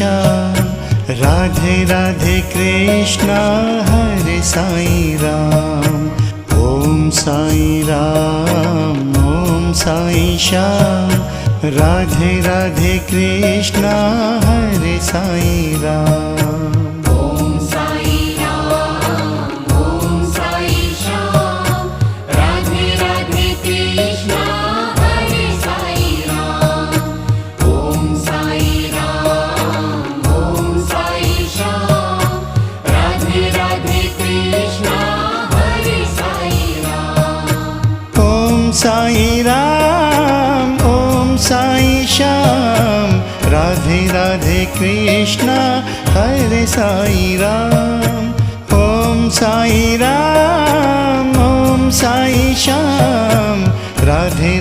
Shyam. Radhe Radhe Krishna Hare Sai Ram. Om Sai Ram Om Sai Shyam. Radhe Radhe Krishna Hare Sai Ram. Om Sai Ram Om Sai Shyam. Radhe Radhe Krishna Hare Sai Ram. Om Sai Ram Om Sai Shyam. Radhe Radhe Krishna Hare Sai Ram. Om Sai Ram Om Sai Shyam. Radhe Radhe Krishna Hare Sai Ram. Om Sai Ram Om Sai Shyam. Radhe